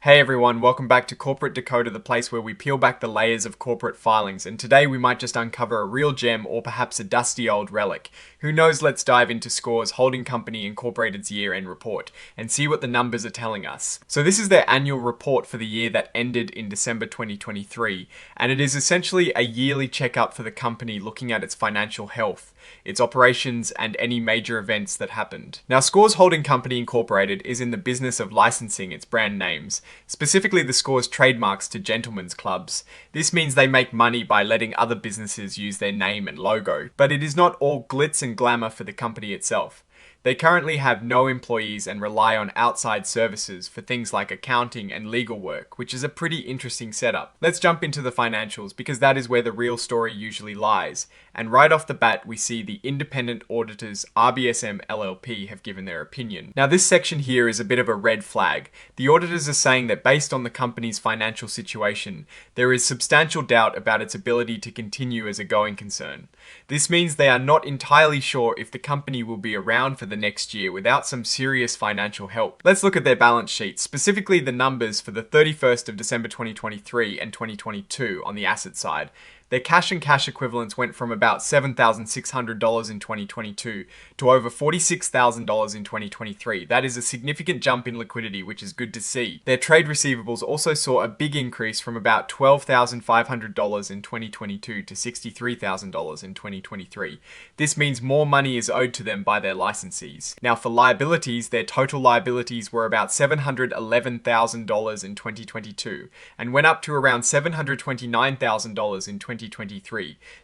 Hey everyone, welcome back to Corporate Decoder, the place where we peel back the layers of corporate filings, and today we might just uncover a real gem or perhaps a dusty old relic. Who knows, let's dive into Score's Holding Company Incorporated's year-end report and see what the numbers are telling us. So this is their annual report for the year that ended in December 2023, and it is essentially a yearly checkup for the company looking at its financial health, its operations, and any major events that happened. Now, Score's Holding Company Incorporated is in the business of licensing its brand names, specifically the Score's trademarks to gentlemen's clubs. This means they make money by letting other businesses use their name and logo, but it is not all glitz and glamour for the company itself. They currently have no employees and rely on outside services for things like accounting and legal work, which is a pretty interesting setup. Let's jump into the financials because that is where the real story usually lies. And right off the bat, we see the independent auditors RBSM LLP have given their opinion. Now this section here is a bit of a red flag. The auditors are saying that based on the company's financial situation, there is substantial doubt about its ability to continue as a going concern. This means they are not entirely sure if the company will be around for the next year without some serious financial help. Let's look at their balance sheet, specifically the numbers for the 31st of December 2023 and 2022 on the asset side. Their cash and cash equivalents went from about $7,600 in 2022 to over $46,000 in 2023. That is a significant jump in liquidity, which is good to see. Their trade receivables also saw a big increase from about $12,500 in 2022 to $63,000 in 2023. This means more money is owed to them by their licensees. Now for liabilities, their total liabilities were about $711,000 in 2022 and went up to around $729,000 in 2023.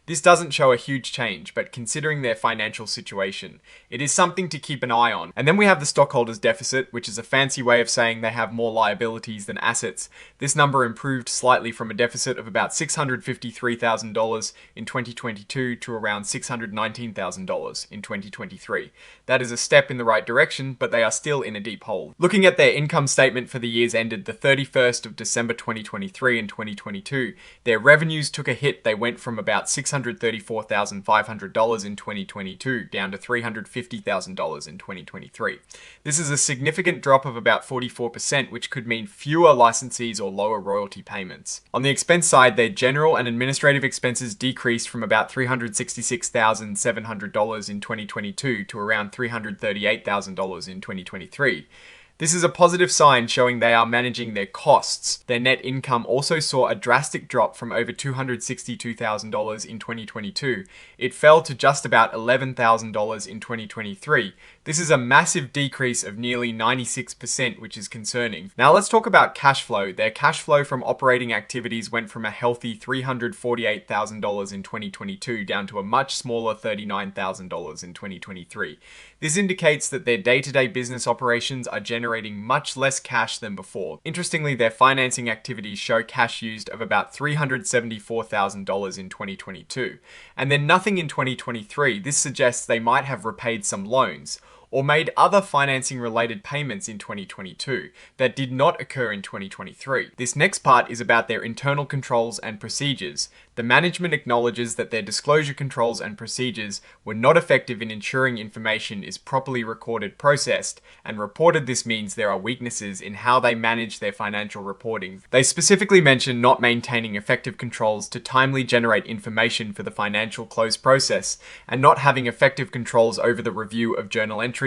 This doesn't show a huge change, but considering their financial situation, it is something to keep an eye on. And then we have the stockholders deficit, which is a fancy way of saying they have more liabilities than assets. This number improved slightly from a deficit of about $653,000 in 2022 to around $619,000 in 2023. That is a step in the right direction, but they are still in a deep hole. Looking at their income statement for the years ended the 31st of December 2023 and 2022, their revenues took a hit. They went from about $634,500 in 2022 down to $350,000 in 2023. This is a significant drop of about 44%, which could mean fewer licensees or lower royalty payments. On the expense side, their general and administrative expenses decreased from about $366,700 in 2022 to around $338,000 in 2023. This is a positive sign showing they are managing their costs. Their net income also saw a drastic drop from over $262,000 in 2022. It fell to just about $11,000 in 2023. This is a massive decrease of nearly 96%, which is concerning. Now let's talk about cash flow. Their cash flow from operating activities went from a healthy $348,000 in 2022 down to a much smaller $39,000 in 2023. This indicates that their day-to-day business operations are generating much less cash than before. Interestingly, their financing activities show cash used of about $374,000 in 2022, and then nothing in 2023. This suggests they might have repaid some loans or made other financing related payments in 2022 that did not occur in 2023. This next part is about their internal controls and procedures. The management acknowledges that their disclosure controls and procedures were not effective in ensuring information is properly recorded, processed, and reported. This means there are weaknesses in how they manage their financial reporting. They specifically mention not maintaining effective controls to timely generate information for the financial close process and not having effective controls over the review of journal entries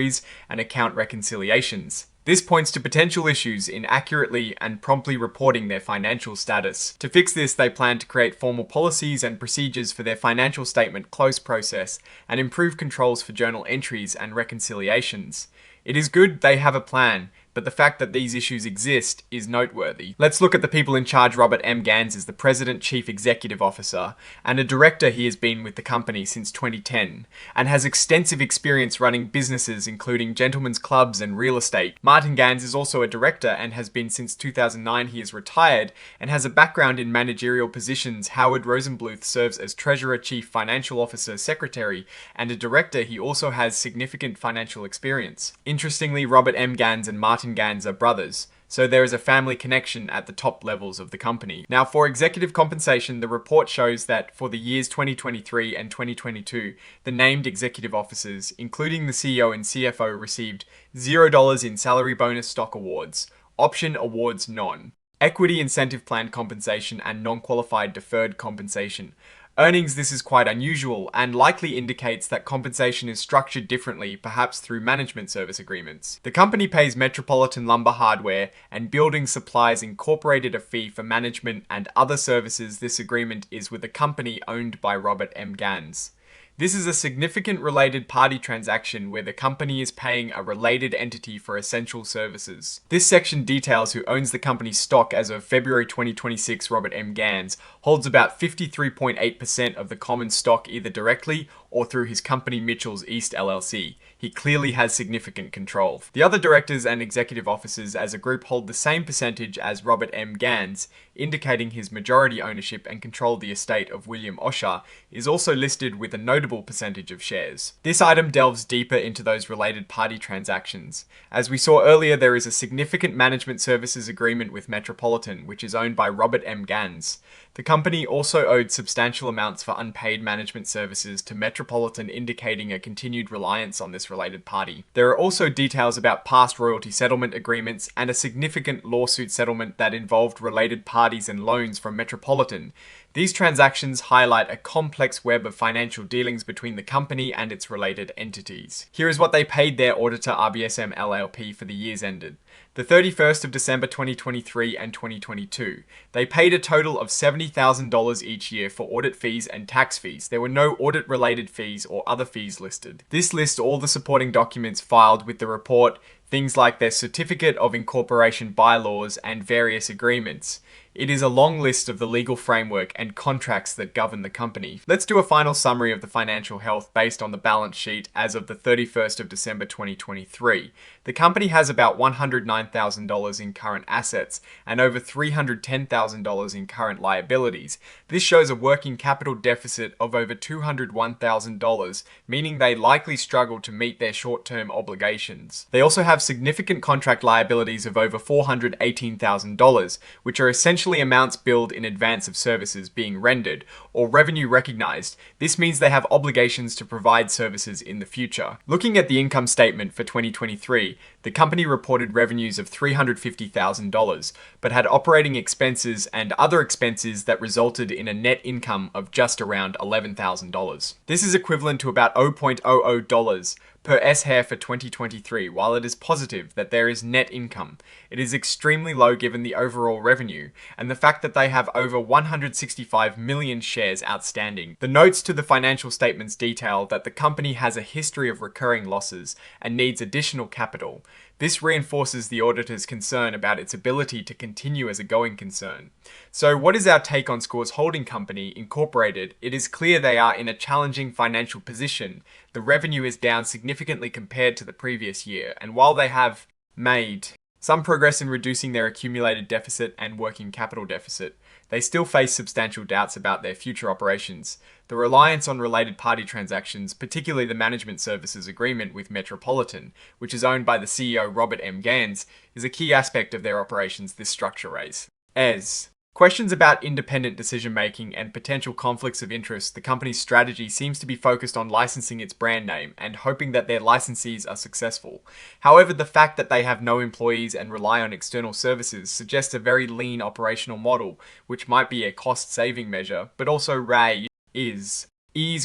and account reconciliations. This points to potential issues in accurately and promptly reporting their financial status. To fix this, they plan to create formal policies and procedures for their financial statement close process and improve controls for journal entries and reconciliations. It is good they have a plan, but the fact that these issues exist is noteworthy. Let's look at the people in charge. Robert M. Gans is the President Chief Executive Officer and a director. He has been with the company since 2010 and has extensive experience running businesses including gentlemen's clubs and real estate. Martin Gans is also a director and has been since 2009. He is retired and has a background in managerial positions. Howard Rosenbluth serves as Treasurer, Chief Financial Officer, Secretary, and a director. He also has significant financial experience. Interestingly, Robert M. Gans and Martin Gans are brothers, so there is a family connection at the top levels of the company. Now for executive compensation, the report shows that for the years 2023 and 2022, the named executive officers, including the CEO and CFO, received $0 in salary bonus stock awards, Option awards none. Equity incentive plan compensation and non-qualified deferred compensation. Earnings, this is quite unusual and likely indicates that compensation is structured differently, perhaps through management service agreements. The company pays Metropolitan Lumber Hardware and Building Supplies Incorporated a fee for management and other services. This agreement is with a company owned by Robert M. Gans. This is a significant related party transaction where the company is paying a related entity for essential services. This section details who owns the company's stock as of February 2026. Robert M. Gans holds about 53.8% of the common stock either directly or through his company Mitchell's East LLC. He clearly has significant control. The other directors and executive officers as a group hold the same percentage as Robert M. Gans, indicating his majority ownership and control of the estate of William Osher is also listed with a notable percentage of shares. This item delves deeper into those related party transactions. As we saw earlier, there is a significant management services agreement with Metropolitan, which is owned by Robert M. Gans. The company also owed substantial amounts for unpaid management services to Metropolitan, indicating a continued reliance on this related party. There are also details about past royalty settlement agreements and a significant lawsuit settlement that involved related parties and loans from Metropolitan. These transactions highlight a complex web of financial dealings between the company and its related entities. Here is what they paid their auditor RBSM LLP for the years ended. The 31st of December 2023 and 2022. They paid a total of $70,000 each year for audit fees and tax fees. There were no audit-related fees or other fees listed. This lists all the supporting documents filed with the report, things like their certificate of incorporation bylaws and various agreements. It is a long list of the legal framework and contracts that govern the company. Let's do a final summary of the financial health based on the balance sheet as of the 31st of December 2023. The company has about $109,000 in current assets and over $310,000 in current liabilities. This shows a working capital deficit of over $201,000, meaning they likely struggle to meet their short-term obligations. They also have significant contract liabilities of over $418,000, which are essentially amounts billed in advance of services being rendered or revenue recognized. This means they have obligations to provide services in the future. Looking at the income statement for 2023, the company reported revenues of $350,000, but had operating expenses and other expenses that resulted in a net income of just around $11,000. This is equivalent to about $0.00 per S-hair for 2023. While it is positive that there is net income, it is extremely low given the overall revenue and the fact that they have over 165 million shares outstanding. The notes to the financial statements detail that the company has a history of recurring losses and needs additional capital. This reinforces the auditor's concern about its ability to continue as a going concern. So what is our take on Scores Holding Company Incorporated? It is clear they are in a challenging financial position. The revenue is down significantly compared to the previous year, and while they have made some progress in reducing their accumulated deficit and working capital deficit, they still face substantial doubts about their future operations. The reliance on related party transactions, particularly the management services agreement with Metropolitan, which is owned by the CEO Robert M. Gans, is a key aspect of their operations this structure raises. As questions about independent decision-making and potential conflicts of interest, the company's strategy seems to be focused on licensing its brand name and hoping that their licensees are successful. However, the fact that they have no employees and rely on external services suggests a very lean operational model, which might be a cost-saving measure, but also raises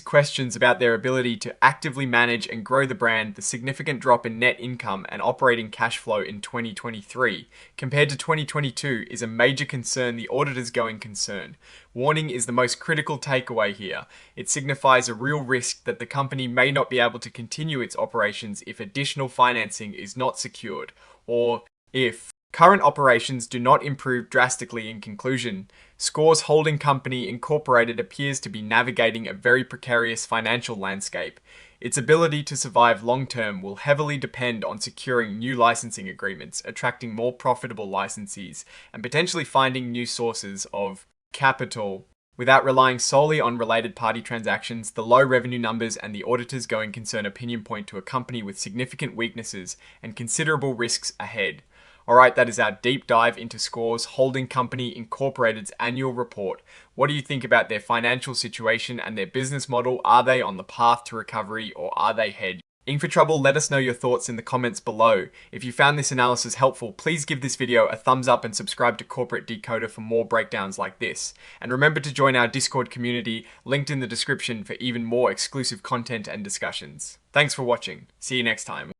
questions about their ability to actively manage and grow the brand. The significant drop in net income and operating cash flow in 2023 compared to 2022 is a major concern the auditor's going concern. Warning is the most critical takeaway here. It signifies a real risk that the company may not be able to continue its operations if additional financing is not secured, or if current operations do not improve drastically. In conclusion, Scores Holding Company Incorporated appears to be navigating a very precarious financial landscape. Its ability to survive long-term will heavily depend on securing new licensing agreements, attracting more profitable licensees, and potentially finding new sources of capital. Without relying solely on related party transactions, the low revenue numbers and the auditor's going concern opinion point to a company with significant weaknesses and considerable risks ahead. Alright, that is our deep dive into Scores Holding Company Incorporated's annual report. What do you think about their financial situation and their business model? Are they on the path to recovery or are they headed Ink for Trouble, let us know your thoughts in the comments below. If you found this analysis helpful, please give this video a thumbs up and subscribe to Corporate Decoder for more breakdowns like this. And remember to join our Discord community, linked in the description, for even more exclusive content and discussions. Thanks for watching. See you next time.